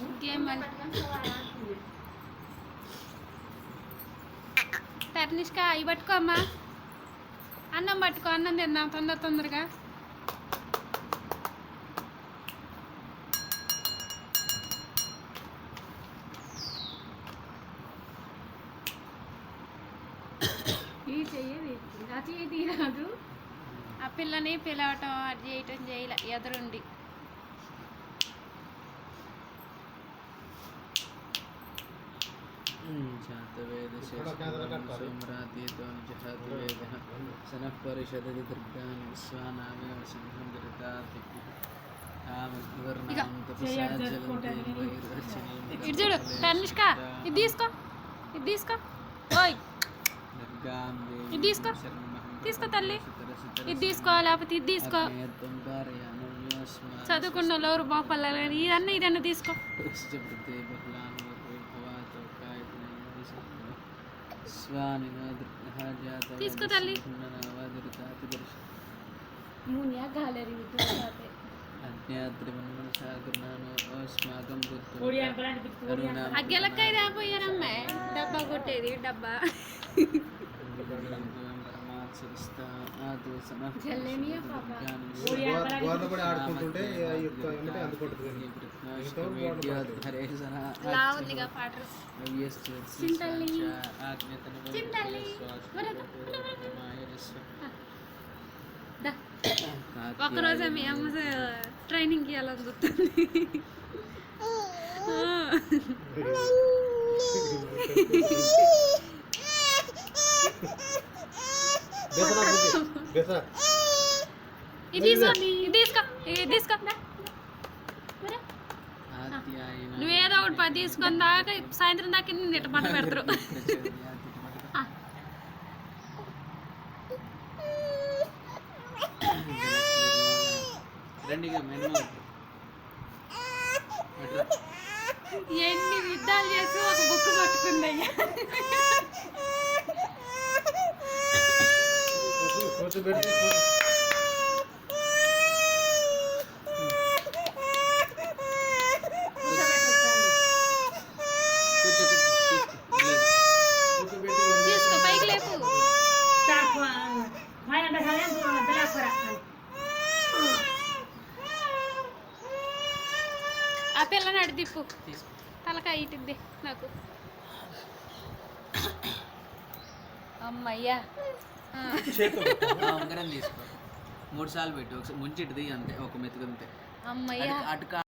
ఇంకేం తర్నిష్క అవి పట్టుకో అమ్మా, అన్నం పట్టుకో, అన్నం తిందాం తొందరగా. ఈ చెయ్యేది ఆ చెయ్యి తీరాదు, ఆ పిల్లని పిలవటం అది చేయటం చేయలే ఎదురుండి. ఇటు చూడు తనిష్క, ఇది తీసుకో ఓయ్, ఇది తీసుకో తల్లి, ఇది తీసుకో, లేకపోతే ఇది తీసుకో. చదువుకున్న ఎవరు బాపల్లాలి కానీ ఇదన్నా తీసుకో. తీసుకో తల్లి. అగ్గెలకాయ దాపోయారమ్మే, డబ్బా కొట్టేది డబ్బా. ఒకరోజు మీ అమ్మ ట్రైనింగ్కి వెళ్ళాలని చూస్తుంది. నువ్వేదో ఒకటి 10 తీసుకొని దాకా సాయంత్రం దాకా నిట్ట పంట పెడతారు. ఎన్ని యుద్ధాలు చేసి ఒక బుక్ పట్టుకుందయ్యా. తీసుకో, పైకి లేపు. ఆ పిల్లని అడి తిప్పు, తలకాయ ఇటుద్ది నాకు. అమ్మయ్యా, ఉంగరం తీసుకో, 3 సార్లు పెట్టు, ముంచిటిది అంతే, ఒక మెతుకంతే. అమ్మయ్యా. అటు